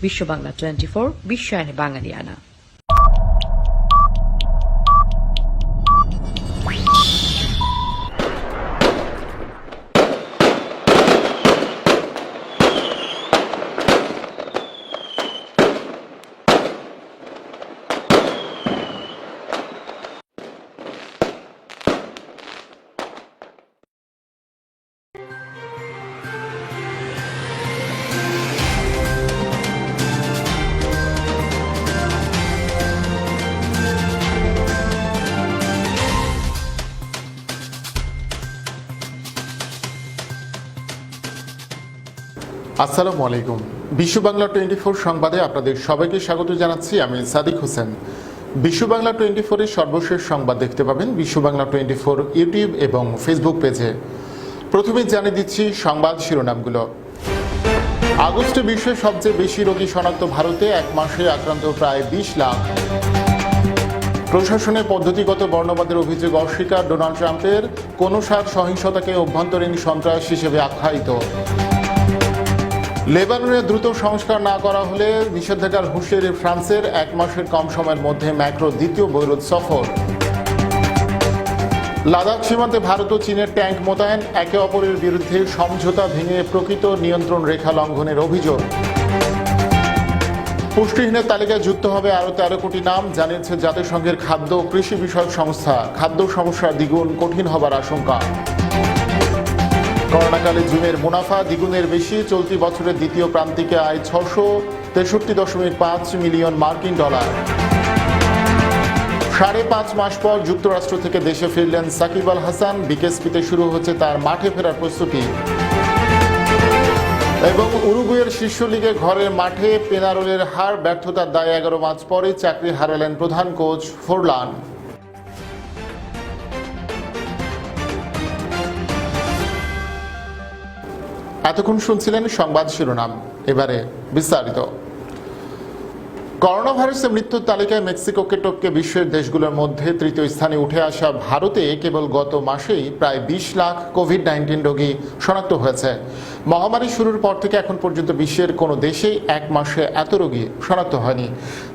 বিশ্ব বাংলা 24 বিশ্বায়নে বাঙালিয়ানা। আসসালামু আলাইকুম। বিশ্ব বাংলা 24 সংবাদে আপনাদের সবাইকে স্বাগত জানাচ্ছি। আমি সাদিক হোসেন। বিশ্ব বাংলা 24 এর সর্বশেষ সংবাদ দেখতে পাবেন বিশ্ব বাংলা 24 ইউটিউব এবং ফেসবুক পেজে। প্রথমে জানিয়ে দিচ্ছি সংবাদ শিরোনামগুলো। আগস্টে বিশ্বের সবচেয়ে বেশি রোগী শনাক্ত ভারতে, এক মাসে আক্রান্ত প্রায় 20 লাখ। প্রশাসনে পদ্ধতিগত বর্ণবাদের অভিযোগ অস্বীকার ডোনাল্ড ট্রাম্পের, কোনো সহিংসতাকে অভ্যন্তরীণ সন্ত্রাস হিসেবে আখ্যায়িত। লেবাননে দ্রুত সংস্কার না করা হলে নিষেধাজ্ঞার হুঁশিয়ারি ফ্রান্সের, এক মাসের কম সময়ের মধ্যে ম্যাক্রো দ্বিতীয় বৈরুত সফর। লাদাখ সীমান্তে ভারত ও চীনের ট্যাঙ্ক মোতায়েন, একে অপরের বিরুদ্ধে সমঝোতা ভেঙে প্রকৃত নিয়ন্ত্রণ রেখা লঙ্ঘনের অভিযোগ। পুষ্টিহীনের তালিকায় যুক্ত হবে আরও 13 কোটি নাম, জানিয়েছে জাতিসংঘের খাদ্য ও কৃষি বিষয়ক সংস্থা। খাদ্য সমস্যা দ্বিগুণ কঠিন হবার আশঙ্কা। করোনাকালে জুনের মুনাফা দ্বিগুণের বেশি, চলতি বছরের দ্বিতীয় প্রান্তিকে আয় 663.5 মিলিয়ন মার্কিন ডলার। 5.5 মাস পর যুক্তরাষ্ট্র থেকে দেশে ফিরলেন সাকিব আল হাসান, বিকেএসপিতে শুরু হচ্ছে তার মাঠে ফেরার প্রস্তুতি। এবং উরুগুয়ের শীর্ষ লিগে ঘরের মাঠে পেনারোলের হার, ব্যর্থতার দায়ে 11 মাস পরে চাকরি হারালেন প্রধান কোচ ফোরলান। এতক্ষণ শুনছিলেন সংবাদ শিরোনাম, এবারে বিস্তারিত। করোনা ভাইরাসের মৃত্যুর তালিকায় মেক্সিকোকে টপকে বিশ্বের দেশগুলোর মধ্যে তৃতীয় স্থানে উঠে আসা ভারতে কেবল গত মাসেই প্রায় 20 লাখ কোভিড-19 রোগী শনাক্ত হয়েছে। মহামারী শুরুর পর থেকে এখন পর্যন্ত বিশ্বের কোনো দেশেই এক মাসে এত রোগী শনাক্ত হয়নি।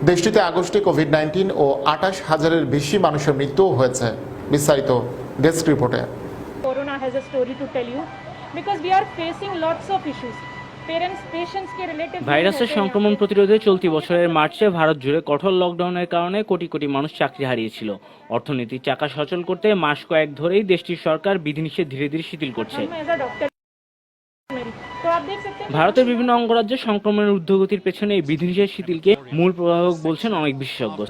দেশটিতে আগস্টে কোভিড-19 ও 28,000-এর বেশি মানুষের মৃত্যুও হয়েছে। বিস্তারিত ডেস্ক রিপোর্টে। Corona has a story to tell you because we are facing lots of issues. ভাইরাসের সংক্রমণ প্রতিরোধে চলতি বছরের মার্চে ভারত জুড়ে কঠোর লকডাউনের কারণে কোটি কোটি মানুষ চাকরি হারিয়েছিল। অর্থনীতির চাকা সচল করতে মাস কয়েক ধরেই দেশটির সরকার বিধিনিষেধ ধীরে ধীরে শিথিল করছে। ভারতের বিভিন্ন অঙ্গরাজ্যে সংক্রমণের ঊর্ধ্বগতির পেছনে এই বিধিনিষেধ শিথিলকে মূল প্রভাবক বলছেন অনেক বিশেষজ্ঞ।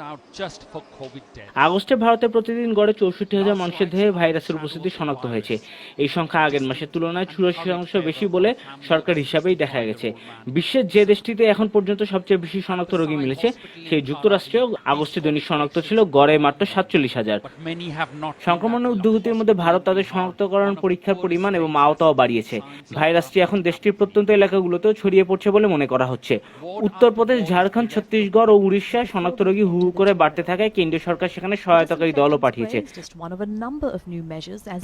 আগস্টে ভারতে প্রতিদিন গড়ে 64,000 মানুষের দেহে ভাইরাসের উপস্থিতি শনাক্ত হয়েছে। এই সংখ্যা আগের মাসের তুলনায় 84% বেশি বলে সরকার হিসাবেই দেখা গেছে। বিশ্বের যে দেশটিতে এখন পর্যন্ত সবচেয়ে বেশি শনাক্ত রোগী মিলেছে সেই যুক্তরাষ্ট্রেও আগস্টে দৈনিক শনাক্ত ছিল গড়ে মাত্র 47,000। সংক্রমণের ঊর্ধ্বগতির মধ্যে ভারত তাদের শনাক্তকরণ পরীক্ষার পরিমাণ এবং আওতাও বাড়িয়েছে। ভাইরাসটি এখন দেশটির প্রত্যন্ত এলাকাগুলোতেও ছড়িয়ে পড়ছে বলে মনে করা হচ্ছে। উত্তরপ্রদেশ, ঝাড়খণ্ড, ছত্তিশগড় ও উড়িষ্যায় শনাক্ত রোগী হু হু করে বাড়তে থাকায় কেন্দ্রীয় সরকার সেখানে সহায়তাকারী দলও পাঠিয়েছে।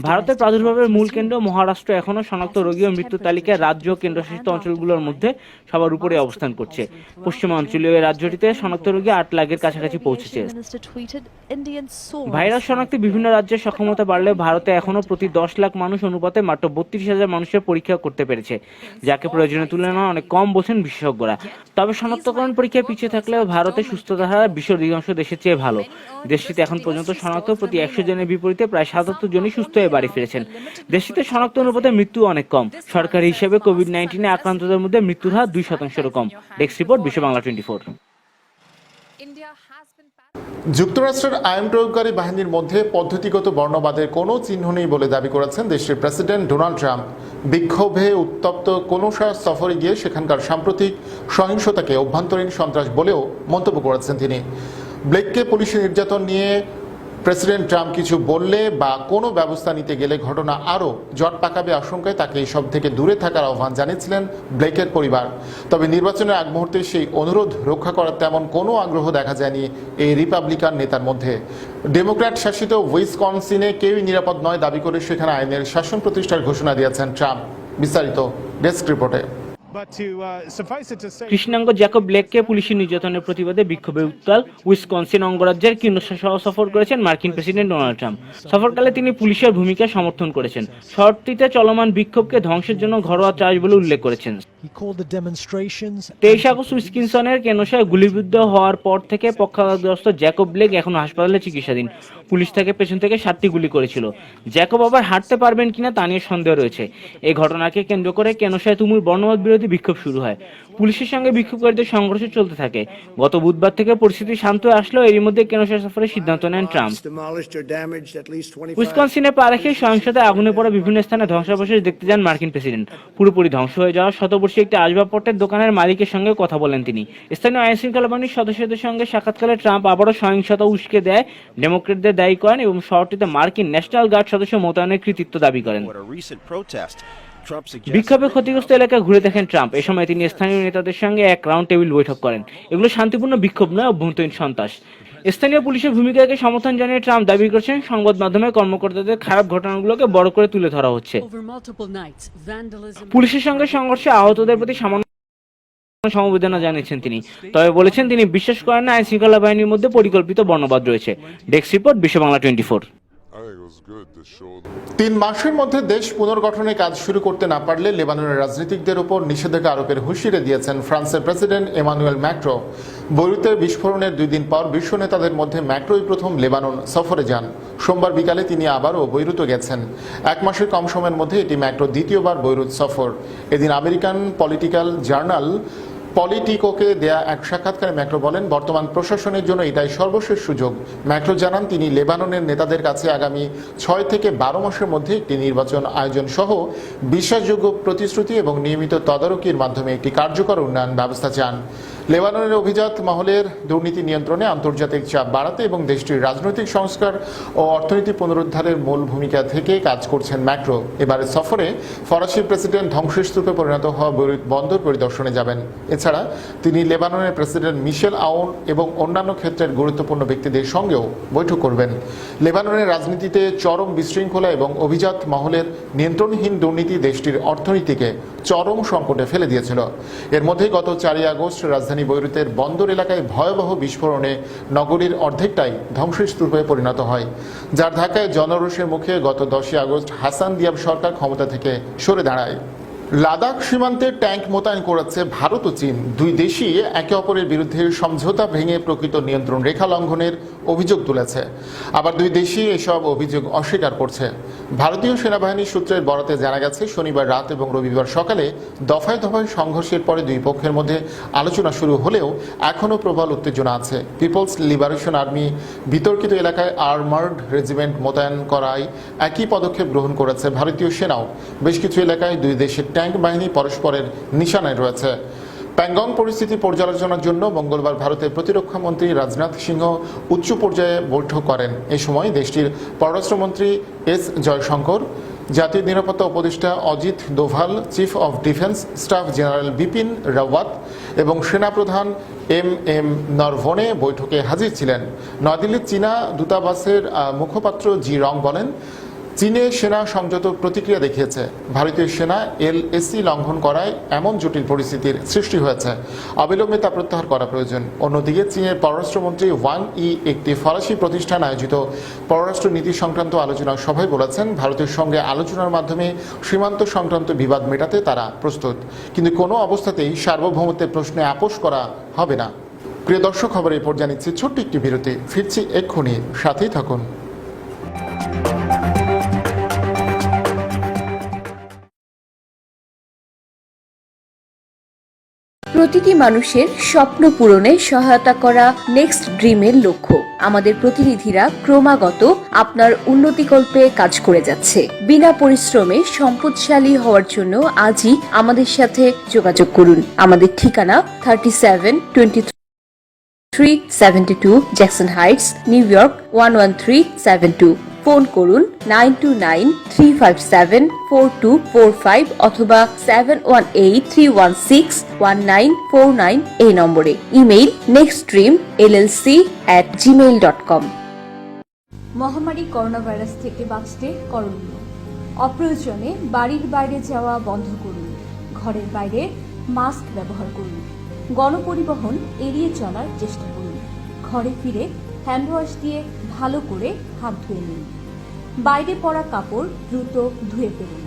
ভারতের প্রাদুর্ভাবের মূল কেন্দ্র মহারাষ্ট্র এখনও শনাক্ত রোগী ও মৃত্যুর তালিকায় রাজ্য ও কেন্দ্রশাসিত অঞ্চলগুলোর মধ্যে সবার উপরে অবস্থান করছে। পশ্চিমাঞ্চলীয় এই রাজ্যটিতে শনাক্ত রোগী 8 লাখের কাছাকাছি পৌঁছেছে। ভাইরাস শনাক্তে বিভিন্ন রাজ্যের সক্ষমতা বাড়লেও ভারতে এখনও প্রতি 10 লাখ মানুষ অনুপাতে মাত্র 32,000 মানুষের পরীক্ষা করতে পেরেছে, যাকে প্রয়োজনের তুলনায় অনেক কম বলছেন বিশেষজ্ঞরা। তবে শনাক্তকরণ পরীক্ষায় পিছিয়ে থাকলেও ভারতে সুস্থতার হার বিশ্বের অধিকাংশ দেশের চেয়ে ভালো। দেশটিতে এখন পর্যন্ত শনাক্ত প্রতি 100 জনের বিপরীতে প্রায় 77 জনই সুস্থ হয়ে বাড়ি ফিরেছেন। দেশটিতে শনাক্ত অনুপাতে মৃত্যু অনেক কম। সরকারি হিসেবে কোভিড-19 আক্রান্তদের মধ্যে মৃত্যুর হার 2%-এরও কম। ডেস্ক রিপোর্ট, বিশ্ব বাংলা 24। যুক্তরাষ্ট্রের আইন প্রয়োগকারী বাহিনীর মধ্যে পদ্ধতিগত বর্ণবাদের কোনো চিহ্ন নেই বলে দাবি করেছেন দেশটির প্রেসিডেন্ট ডোনাল্ড ট্রাম্প। বিক্ষোভে উত্তপ্ত কোনোশা সফরে গিয়ে সেখানকার সাম্প্রতিক সহিংসতাকে অভ্যন্তরীণ সন্ত্রাস বলেও মন্তব্য করেছেন তিনি। ব্লেককে পুলিশি নির্যাতন নিয়ে প্রেসিডেন্ট ট্রাম্প কিছু বললে বা কোনো ব্যবস্থা নিতে গেলে ঘটনা আরও জট পাকাবে আশঙ্কায় তাকে এসব থেকে দূরে থাকার আহ্বান জানিয়েছিলেন ব্লেকের পরিবার। তবে নির্বাচনের আগ মুহূর্তে সেই অনুরোধ রক্ষা করার তেমন কোনো আগ্রহ দেখা যায়নি এই রিপাবলিকান নেতার মধ্যে। ডেমোক্র্যাট শাসিত উইসকনসিনে কেউই নিরাপদ নয় দাবি করে সেখানে আইনের শাসন প্রতিষ্ঠার ঘোষণা দিয়েছেন ট্রাম্প। বিস্তারিত ডেস্ক রিপোর্টে। কৃষ্ণাঙ্গ জ্যাকব ব্লেককে পুলিশের নির্যাতনের প্রতিবাদে বিক্ষোভে উত্তাল উইসকনসিন অঙ্গরাজ্যের কিনোসা শহর সফর করেছেন মার্কিন প্রেসিডেন্ট ডোনাল্ড ট্রাম্প। সফরকালে তিনি পুলিশের ভূমিকা সমর্থন করেছেন। শহরটিতে চলমান বিক্ষোভকে ধ্বংসের জন্য ঘরোয়া ত্রাস বলে উল্লেখ করেছেন। 23 আগস্ট উইসকনসিনের কেনোসায় গুলিবিদ্ধ হওয়ার পর থেকে পক্ষাঘাতগ্রস্ত জ্যাকব ব্লেক এখন হাসপাতালে চিকিৎসাধীন। পুলিশ তাকে পেছন থেকে 7টি গুলি করেছিল। জ্যাকব আবার হাঁটতে পারবেন কিনা তা নিয়ে সন্দেহ রয়েছে। এই ঘটনাকে কেন্দ্র করে কেনোসায় তুমুল বর্ণবাদ বিরোধী বিক্ষোভ শুরু হয়। পুলিশের সঙ্গে বিক্ষোভকারীদের সংঘর্ষ চলতে থাকে। গত বুধবার থেকে পরিস্থিতি শান্ত আসলেও এরই মধ্যে কেনোসা সফরের সিদ্ধান্ত নেন ট্রাম্প। উইসকনসিনে পা রেখে সহিংসতায় আগুনে পড়া বিভিন্ন স্থানে ধ্বংসাবশেষ দেখতে যান মার্কিন প্রেসিডেন্ট। পুরোপুরি ধ্বংস হয়ে যাওয়া শতবর্ষী একটি আসবাবপত্রের দোকানের মালিকের সঙ্গে কথা বলেন তিনি। স্থানীয় আইন শৃঙ্খলা বাহিনীর সদস্যদের সঙ্গে সাক্ষাৎকালে ট্রাম্প আবারও সহিংসতা উস্কে দেয় ডেমোক্রেটদের দায়ী করেন এবং শহরটিতে মার্কিন ন্যাশনাল গার্ড সদস্য মোতায়েনের কৃতিত্ব দাবি করেন। বিক্ষোভে ক্ষতিগ্রস্ত এলাকা ঘুরে দেখেন ট্রাম্প। এ সময় তিনি স্থানীয় নেতাদের সঙ্গে এক রাউন্ড টেবিল বৈঠক করেন। এগুলো শান্তিপূর্ণ বিক্ষোভ নয়, অভ্যন্তরীণ সন্ত্রাস। স্থানীয় পুলিশের ভূমিকাকে সমর্থন জানিয়ে ট্রাম্প দাবি করেছেন সংবাদ মাধ্যমে কর্মকর্তাদের খারাপ ঘটনাগুলোকে বড় করে তুলে ধরা হচ্ছে। পুলিশের সঙ্গে সংঘর্ষে আহতদের প্রতি সামান্য সমবেদনা জানিয়েছেন তিনি। তবে বলেছেন তিনি বিশ্বাস করেন না আইন শৃঙ্খলা বাহিনীর মধ্যে পরিকল্পিত বর্ণবাদ রয়েছে। ডেস্ক রিপোর্ট, বিশ্ব বাংলা 24। 3 মাসের মধ্যে দেশ পুনর্গঠনের কাজ শুরু করতে না পারলে লেবাননের রাজনীতিকদের উপর নিষেধাজ্ঞা আরোপের হুঁশিয়ারি দিয়েছেন ফ্রান্সের প্রেসিডেন্ট এমানুয়েল ম্যাক্রো। বৈরুতে বিস্ফোরণের 2 দিন পর বিশ্ব নেতাদের মধ্যে ম্যাক্রোই প্রথম লেবানন সফরে যান। সোমবার বিকালে তিনি আবারও বৈরুতে গেছেন। 1 মাসের কম সময়ের মধ্যে এটি ম্যাক্রোর দ্বিতীয়বার বৈরুত সফর। এদিন আমেরিকান পলিটিক্যাল জার্নাল পলিটিকোকে দেয়া এক সাক্ষাৎকারে ম্যাক্রো বলেন, বর্তমান প্রশাসনের জন্য এটাই সর্বশেষ সুযোগ। ম্যাক্রো জানান তিনি লেবাননের নেতাদের কাছে আগামী 6 থেকে 12 মাসের মধ্যে একটি নির্বাচন আয়োজন সহ বিশ্বাসযোগ্য প্রতিশ্রুতি এবং নিয়মিত তদারকির মাধ্যমে একটি কার্যকর উন্নয়ন ব্যবস্থা চান। লেবাননের অভিজাত মহলের দুর্নীতি নিয়ন্ত্রণে আন্তর্জাতিক চাপ বাড়াতে এবং দেশটির রাজনৈতিক সংস্কার ও অর্থনীতি পুনরুদ্ধারের মূল ভূমিকা থেকে কাজ করছেন ম্যাক্রো। এবারের সফরে ফরাসি প্রেসিডেন্ট ধ্বংসস্তূপে পরিণত হওয়া বৈরুত বন্দর পরিদর্শনে যাবেন। এছাড়া তিনি লেবাননের প্রেসিডেন্ট মিশেল আউন এবং অন্যান্য ক্ষেত্রের গুরুত্বপূর্ণ ব্যক্তিদের সঙ্গেও বৈঠক করবেন। লেবাননের রাজনীতিতে চরম বিশৃঙ্খলা এবং অভিজাত মহলের নিয়ন্ত্রণহীন দুর্নীতি দেশটির অর্থনীতিকে চরম সংকটে ফেলে দিয়েছিল। এর মধ্যে গত 4 আগস্ট রাজধানী বৈরুতের বন্দর এলাকায় ভয়াবহ বিস্ফোরণে নগরীর অর্ধেকটাই ধ্বংসস্তূপে পরিণত হয়, যার ধাক্কায় জনরোষের মুখে গত 10 আগস্ট হাসান দিয়াব সরকার ক্ষমতা থেকে সরে দাঁড়ায়। লাদাখ সীমান্তে ট্যাঙ্ক মোতায়েন করেছে ভারত ও চীন। 2 দেশই একে অপরের বিরুদ্ধে সমঝোতা ভেঙে প্রকৃত নিয়ন্ত্রণ রেখা লঙ্ঘনের অভিযোগ তুলেছে। আবার 2 দেশই এসব অভিযোগ অস্বীকার করছে। ভারতীয় সেনাবাহিনীর সূত্রের বরাতে জানা গেছে, শনিবার রাত এবং রবিবার সকালে দফায় দফায় সংঘর্ষের পরে 2 পক্ষের মধ্যে আলোচনা শুরু হলেও এখনও প্রবল উত্তেজনা আছে। পিপলস লিবারেশন আর্মি বিতর্কিত এলাকায় আর্মার্ড রেজিমেন্ট মোতায়েন করায় একই পদক্ষেপ গ্রহণ করেছে ভারতীয় সেনাও। বেশ কিছু এলাকায় 2 দেশের ট্যাঙ্ক বাহিনী পরস্পরের নিশানায় রয়েছে। প্যাংগং পরিস্থিতি পর্যালোচনার জন্য মঙ্গলবার ভারতের প্রতিরক্ষা মন্ত্রী রাজনাথ সিংহ উচ্চ পর্যায়ে বৈঠক করেন। এ সময় দেশটির পররাষ্ট্রমন্ত্রী এস জয়শঙ্কর, জাতীয় নিরাপত্তা উপদেষ্টা Ajit Doval, chief of defence staff general Bipin Rawat এবং সেনাপ্রধান এম নরভনে বৈঠকে হাজির ছিলেন। নয়াদিল্লির চীনা দূতাবাসের মুখপাত্র জি রং বলেন, চীনে সেনা সংযত প্রতিক্রিয়া দেখিয়েছে। ভারতীয় সেনা এলএসি লঙ্ঘন করায় এমন জটিল পরিস্থিতির সৃষ্টি হয়েছে। অবিলম্বে তা প্রত্যাহার করা প্রয়োজন। অন্যদিকে চীনের পররাষ্ট্রমন্ত্রী ওয়াং ই একটি ফরাসি প্রতিষ্ঠান আয়োজিত পররাষ্ট্র নীতি সংক্রান্ত আলোচনা সভায় বলেছেন, ভারতের সঙ্গে আলোচনার মাধ্যমে সীমান্ত সংক্রান্ত বিবাদ মেটাতে তারা প্রস্তুত, কিন্তু কোনো অবস্থাতেই সার্বভৌমত্বের প্রশ্নে আপোষ করা হবে না। প্রিয় দর্শক, খবর এই পর্যায়ে নিচ্ছে ছোট্ট একটি বিরতি। ফিরছি এক্ষুনি, সাথেই থাকুন। প্রতিটি মানুষের স্বপ্ন পূরণে সহায়তা করা নেক্সট ড্রিমের লক্ষ্য। আমাদের প্রতিনিধিরা ক্রমাগত আপনার উন্নতিকল্পে কাজ করে যাচ্ছে। বিনা পরিশ্রমে সম্পদশালী হওয়ার জন্য আজই আমাদের সাথে যোগাযোগ করুন। আমাদের ঠিকানা 372372 Jackson Heights, new York 11372। Phone করুন 9293574245 অথবা 7183161949 এই নম্বরে। Email nextdreamllc@gmail.com। মহামারী করোনা ভাইরাস থেকে বাঁচতে করণীয়: অপ্রয়োজনে বাড়ির বাইরে যাওয়া বন্ধ করুন। ঘরের বাইরে মাস্ক ব্যবহার করুন। গণপরিবহন এড়িয়ে চলার চেষ্টা করুন। ঘরে ফিরে হ্যান্ড ওয়াশ দিয়ে ভালো করে হাত ধুয়ে নিন। বাইরে পরা কাপড় দ্রুত ধুয়ে ফেলুন।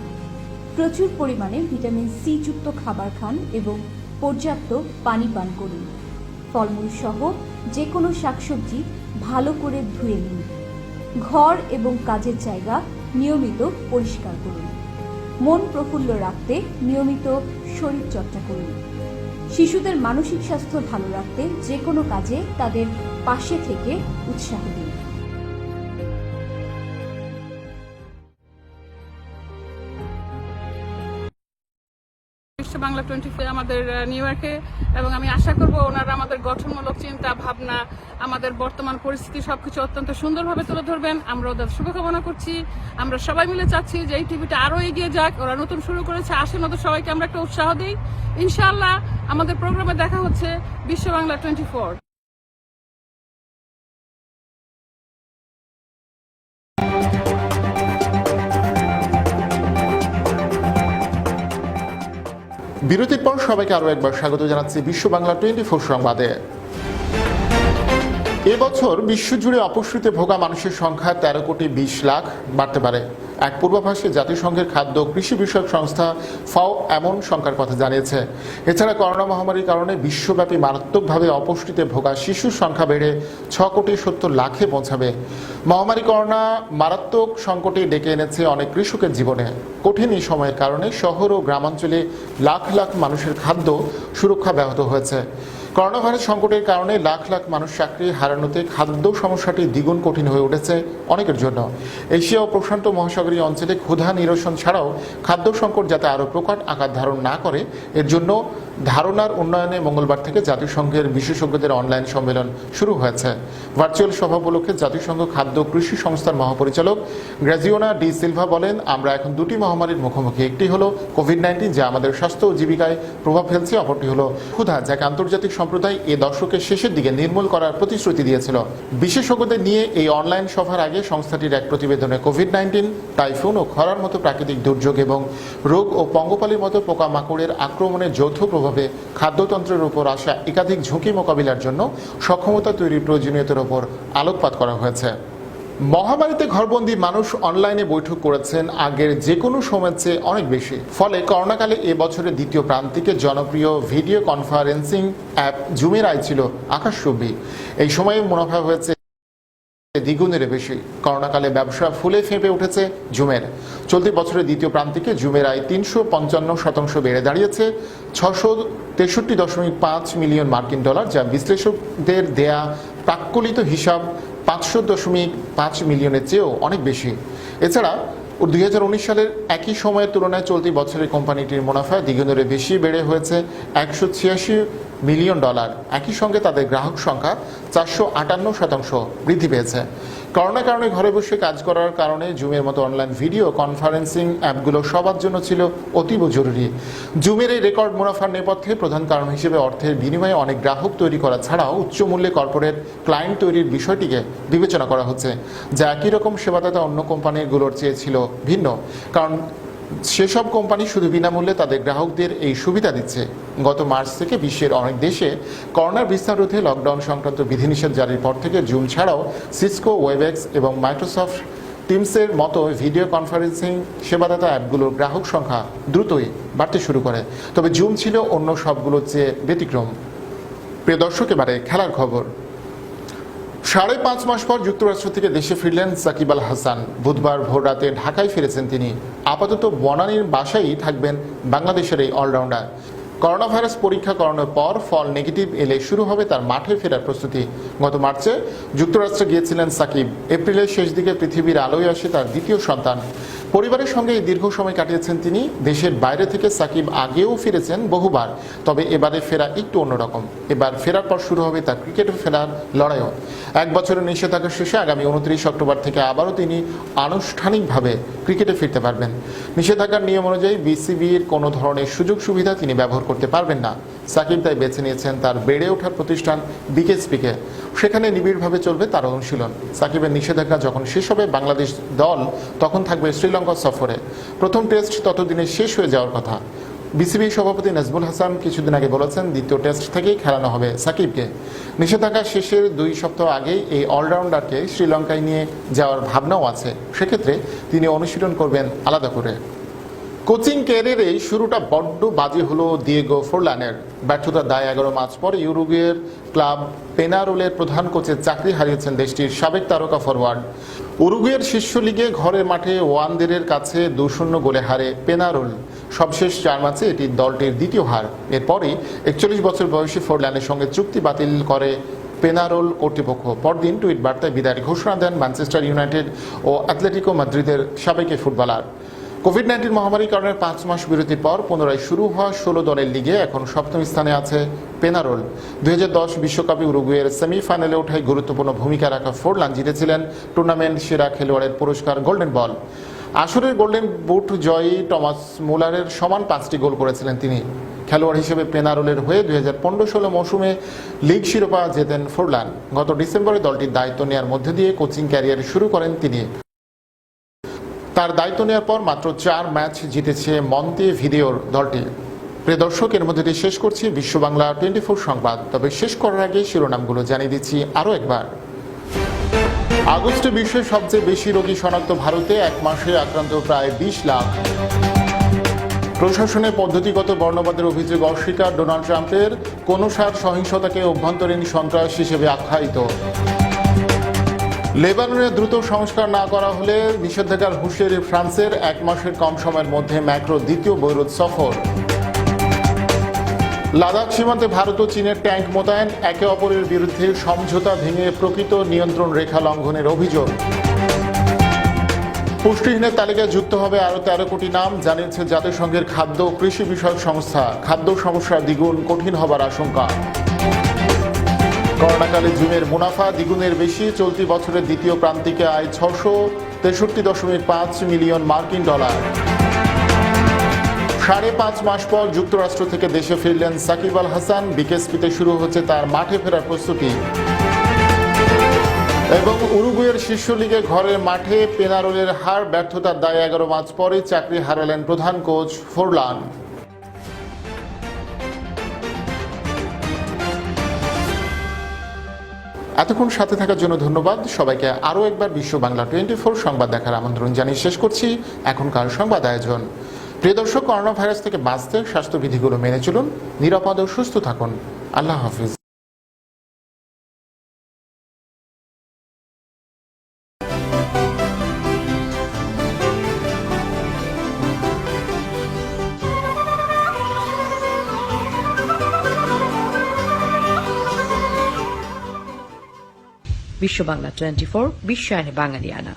প্রচুর পরিমাণে ভিটামিন সি যুক্ত খাবার খান এবং পর্যাপ্ত পানি পান করুন। ফলমূল সহ যে কোনো শাকসবজি ভালো করে ধুয়ে নিন। ঘর এবং কাজের জায়গা নিয়মিত পরিষ্কার করুন। মন প্রফুল্ল রাখতে নিয়মিত শরীরচর্চা করুন। শিশুদের মানসিক স্বাস্থ্য ভালো রাখতে যে কোনো কাজে তাদের পাশে থেকে উৎসাহ দিন। বিশ্ব বাংলা 24 আমাদের নিউ ইয়র্কে, এবং আমি আশা করব ওনারা আমাদের গঠনমূলক চিন্তা ভাবনা, আমাদের বর্তমান পরিস্থিতি সবকিছু অত্যন্ত সুন্দরভাবে তুলে ধরবেন। আমরা ওদের শুভকামনা করছি। আমরা সবাই মিলে চাচ্ছি যে এই টিভিটা আরো এগিয়ে যাক। ওরা নতুন শুরু করেছে, আসেন ওদের সবাইকে আমরা একটা উৎসাহ দিই। ইনশাআল্লাহ আমাদের প্রোগ্রামে দেখা হচ্ছে বিশ্ব বাংলা 24। বিরতির পর সবাইকে আরও একবার স্বাগত জানাচ্ছি বিশ্ব বাংলা 24 সংবাদে। এবছর বিশ্বজুড়ে অপুষ্টিতে ভোগা মানুষের সংখ্যা 13 কোটি 20 লাখ বাড়তে পারে। এক পূর্বাভাসে জাতিসংঘের খাদ্য কৃষি বিষয়ক সংস্থা ফাও এমন শঙ্কার কথা জানিয়েছে। এছাড়া করোনা মহামারীর কারণে বিশ্বব্যাপী মারাত্মকভাবে অপুষ্টিতে ভোগা শিশুর সংখ্যা বেড়ে 6 কোটি 70 লাখে পৌঁছাবে। মহামারী করোনা মারাত্মক সংকটে ডেকে এনেছে অনেক কৃষকের জীবনে। কঠিন এই সময়ের কারণে শহর ও গ্রামাঞ্চলে লাখ লাখ মানুষের খাদ্য সুরক্ষা ব্যাহত হয়েছে। করোনা ভাইরাস সংকটের কারণে লাখ লাখ মানুষ চাকরি হারানোতে খাদ্য সমস্যাটি দ্বিগুণ কঠিন হয়ে উঠেছে অনেকের জন্য। এশিয়া ও প্রশান্ত মহাসাগরীয় অঞ্চলে ক্ষুধা নিরসন ছাড়াও খাদ্য সংকট যাতে আরও প্রকট আকার ধারণ না করে, এর জন্য ধারণার উন্নয়নে মঙ্গলবার থেকে জাতিসংঘের বিশেষজ্ঞদের অনলাইন সম্মেলন শুরু হয়েছে। ভার্চুয়াল সভা উপলক্ষে জাতিসংঘ খাদ্য কৃষি সংস্থার মহাপরিচালক গ্রাজিওনা ডি সিলভা বলেন, আমরা এখন দুটি মহামারীর মুখোমুখি। একটি হলো কোভিড-19 যা আমাদের স্বাস্থ্য ও জীবিকায় প্রভাব ফেলছে, অপরটি হলো ক্ষুধা, যাকে আন্তর্জাতিক সম্প্রদায় এ দশকের শেষের দিকে নির্মূল করার প্রতিশ্রুতি দিয়েছিল। বিশেষজ্ঞদের নিয়ে এই অনলাইন সভার আগে সংস্থাটির এক প্রতিবেদনে কোভিড-19, টাইফুন ও খরার মতো প্রাকৃতিক দুর্যোগ এবং রোগ ও পঙ্গপালের মতো পোকামাকড়ের আক্রমণের যৌথ প্রভাবে খাদ্যতন্ত্রের উপর আসা একাধিক ঝুঁকি মোকাবিলার জন্য সক্ষমতা তৈরির প্রয়োজনীয়তার উপর আলোকপাত করা হয়েছে। মহামারীতে ঘরবন্দি মানুষ অনলাইনে বৈঠক করেছেন আগের যে কোনো সময়ের চেয়ে অনেক বেশি। ফলে করোনাকালে এবছরের দ্বিতীয় প্রান্তিকে জনপ্রিয় ভিডিও কনফারেন্সিং অ্যাপ জুমের আয় ছিল আকাশচুম্বী। এই সময়ে মুনাফা হয়েছে দ্বিগুণের বেশি। করোনাকালে ব্যবসা ফুলে ফেঁপে উঠেছে জুমের। চলতি বছরের দ্বিতীয় প্রান্তিকে জুমের আয় 355% বেড়ে দাঁড়িয়েছে 663.5 মিলিয়ন মার্কিন ডলার, যা বিশ্লেষকদের দেয়া প্রাক্কলিত হিসাব 500.5 মিলিয়নের চেয়েও অনেক বেশি। এছাড়া 2019 সালের একই সময়ের তুলনায় চলতি বছরের কোম্পানিটির মুনাফা দ্বিগুণের বেশি বেড়ে হয়েছে 186 মিলিয়ন ডলার। একই সঙ্গে তাদের গ্রাহক সংখ্যা 458% বৃদ্ধি পেয়েছে। করোনার কারণে ঘরে বসে কাজ করার কারণে জুমের মতো অনলাইন ভিডিও কনফারেন্সিং অ্যাপগুলো সবার জন্য ছিল অতীব জরুরি। জুমের এই রেকর্ড মুনাফার নেপথ্যে প্রধান কারণ হিসেবে অর্থের বিনিময়ে অনেক গ্রাহক তৈরি করা ছাড়াও উচ্চ মূল্যে কর্পোরেট ক্লায়েন্ট তৈরির বিষয়টিকে বিবেচনা করা হচ্ছে, যা একই রকম সেবাদাতা অন্য কোম্পানিগুলোর চেয়ে ছিল ভিন্ন। কারণ সেসব কোম্পানি শুধু বিনামূল্যে তাদের গ্রাহকদের এই সুবিধা দিচ্ছে। গত মার্চ থেকে বিশ্বের অনেক দেশে করোনার বিস্তার রোধে লকডাউন সংক্রান্ত বিধিনিষেধ জারির পর থেকে জুম ছাড়াও সিসকো, ওয়েবএক্স এবং মাইক্রোসফট টিমসের মতো ভিডিও কনফারেন্সিং সেবাদাতা অ্যাপগুলোর গ্রাহক সংখ্যা দ্রুতই বাড়তে শুরু করে। তবে জুম ছিল অন্য সবগুলোর চেয়ে ব্যতিক্রম। প্রিয় দর্শক, এবারে খেলার খবর। 5.5 মাস পর যুক্তরাষ্ট্র থেকে দেশে ফিরলেন সাকিব আল হাসান। বুধবার ভোররাতে ঢাকায় ফিরেছেন তিনি। আপাতত বনানীর বাসায় থাকবেন বাংলাদেশের এই অলরাউন্ডার। করোনা ভাইরাস পরীক্ষা করানোর পর ফল নেগেটিভ এলে শুরু হবে তার মাঠে ফেরার প্রস্তুতি। গত মার্চে যুক্তরাষ্ট্রে গিয়েছিলেন সাকিব। এপ্রিলের শেষ দিকে পৃথিবীর আলোয় আসে তার দ্বিতীয় সন্তান। পরিবারের সঙ্গে এই দীর্ঘ সময় কাটিয়েছেন তিনি। দেশের বাইরে থেকে সাকিব আগেও ফিরেছেন বহুবার, তবে এবারে ফেরা একটু অন্যরকম। এবার ফেরার পর শুরু হবে তার ক্রিকেটে ফেরার লড়াইও। 1 বছরের নিষেধাজ্ঞা শেষে আগামী 29 অক্টোবর থেকে আবারও তিনি আনুষ্ঠানিকভাবে ক্রিকেটে ফিরতে পারবেন। নিষেধাজ্ঞার নিয়ম অনুযায়ী বিসিবির কোনো ধরনের সুযোগ সুবিধা তিনি ব্যবহার করতে পারবেন না। সাকিব তাই বেছে নিয়েছেন তার বেড়ে ওঠার প্রতিষ্ঠান বিকেএসপিকে। সেখানে নিবিড়ভাবে চলবে তার অনুশীলন। সাকিবের নিষেধাজ্ঞা যখন শেষ হবে বাংলাদেশ দল তখন থাকবে শ্রীলঙ্কা সফরে। প্রথম টেস্ট ততদিনে শেষ হয়ে যাওয়ার কথা। বিসিবি সভাপতি নাজমুল হাসান কিছুদিন আগে বলেছেন দ্বিতীয় টেস্ট থেকেই খেলানো হবে সাকিবকে। নিষেধাজ্ঞা শেষের 2 সপ্তাহ আগেই এই অলরাউন্ডারকে শ্রীলঙ্কায় নিয়ে যাওয়ার ভাবনাও আছে। সেক্ষেত্রে তিনি অনুশীলন করবেন আলাদা করে। কোচিং ক্যারিয়ারে শুরুটা বড্ড বাজে হলো দিয়েগো ফোরলানের। ব্যর্থতার দায় 11 মাস পর ইউরুগুয়ের ক্লাব পেনারোলের প্রধান কোচের চাকরি হারিয়েছেন দেশটির সাবেক তারকা ফরওয়ার্ড। উরুগুয়ের শীর্ষ লিগে ঘরের মাঠে ওয়ানদেরের কাছে 2-0 গোলে হারে পেনারোল। সবশেষ 4 ম্যাচে এটি দলটির দ্বিতীয় হার। এরপরই 41 বছর বয়সী ফোরলানের সঙ্গে চুক্তি বাতিল করে পেনারোল কর্তৃপক্ষ। পরদিন টুইট বার্তায় বিদায়ের ঘোষণা দেন ম্যানচেস্টার ইউনাইটেড ও অ্যাটলেটিকো মাদ্রিদের সাবেক ফুটবলার। কোভিড-19 মহামারীর কারণে 5 মাস বিরতির পর পুনরায় শুরু হওয়া 16 দলের লিগে এখন 7ম স্থানে আছে পেনারোল। 2010 বিশ্বকাপে উরুগুয়ের সেমিফাইনালে ওঠায় গুরুত্বপূর্ণ ভূমিকা রাখা ফোরলান জিতেছিলেন টুর্নামেন্ট সেরা খেলোয়াড়ের পুরস্কার গোল্ডেন বল। আসরের গোল্ডেন বুট জয়ী টমাস মুলারের সমান 5টি গোল করেছিলেন তিনি। খেলোয়াড় হিসেবে পেনারোলের হয়ে 2015-16 মৌসুমে লিগ শিরোপা জেতেন ফোরলান। গত ডিসেম্বরে দলটির দায়িত্ব নেওয়ার মধ্যে দিয়ে কোচিং ক্যারিয়ার শুরু করেন তিনি। তার দায়িত্ব নেওয়ার পর মাত্র 4 ম্যাচ জিতেছে মন্তেভিদেওর দলটি। প্রিয় দর্শক, এর মধ্যে দিয়ে শেষ করছি বিশ্ব বাংলা 24 সংবাদ। তবে শেষ করার আগে শিরোনামগুলো জানিয়ে দিচ্ছি আরও একবার। আগস্টে বিশ্বের সবচেয়ে বেশি রোগী শনাক্ত ভারতে, 1 মাসে আক্রান্ত প্রায় 20 লাখ। প্রশাসনের পদ্ধতিগত বর্ণবাদের অভিযোগ অস্বীকার ডোনাল্ড ট্রাম্পের, কোনো সার সহিংসতাকে অভ্যন্তরীণ সন্ত্রাস হিসেবে আখ্যায়িত। লেবাননে দ্রুত সংস্কার না করা হলে নিষেধাজ্ঞার হুঁশিয়ারি ফ্রান্সের, 1 মাসের কম সময়ের মধ্যে ম্যাক্রো দ্বিতীয় বৈরুত সফর। লাদাখ সীমান্তে ভারত ও চীনের ট্যাঙ্ক মোতায়েন, একে অপরের বিরুদ্ধে সমঝোতা ভেঙে প্রকৃত নিয়ন্ত্রণ রেখা লঙ্ঘনের অভিযোগ। পুষ্টিহীনের তালিকায় যুক্ত হবে আরও 13 কোটি নাম, জানিয়েছে জাতিসংঘের খাদ্য ও কৃষি বিষয়ক সংস্থা। খাদ্য সমস্যা দ্বিগুণ কঠিন হবার আশঙ্কা। করোনাকালে জুনের মুনাফা দ্বিগুণের বেশি, চলতি বছরের দ্বিতীয় প্রান্তিকে আয় 663.5 মিলিয়ন মার্কিন ডলার। 5.5 মাস পর যুক্তরাষ্ট্র থেকে দেশে ফিরলেন সাকিব আল হাসান। বিকেএসপিতে শুরু হচ্ছে তার মাঠে ফেরার প্রস্তুতি। এবং উরুগুয়ের শীর্ষ লিগে ঘরের মাঠে পেনারোলের হার, ব্যর্থতার দায়ে 11 মাস পরে চাকরি হারালেন প্রধান কোচ ফোরলান। এতক্ষণ সাথে থাকার জন্য ধন্যবাদ সবাইকে। আরও একবার বিশ্ব বাংলা 24 সংবাদ দেখার আমন্ত্রণ জানিয়ে শেষ করছি এখনকার সংবাদ আয়োজন। প্রিয় দর্শক, করোনা ভাইরাস থেকে বাঁচতে স্বাস্থ্যবিধিগুলো মেনে চলুন, নিরাপদ ও সুস্থ থাকুন। আল্লাহ হাফিজ। বিশ্ব বাংলা 24 বিশ্বায়নে বাঙালিয়ানা।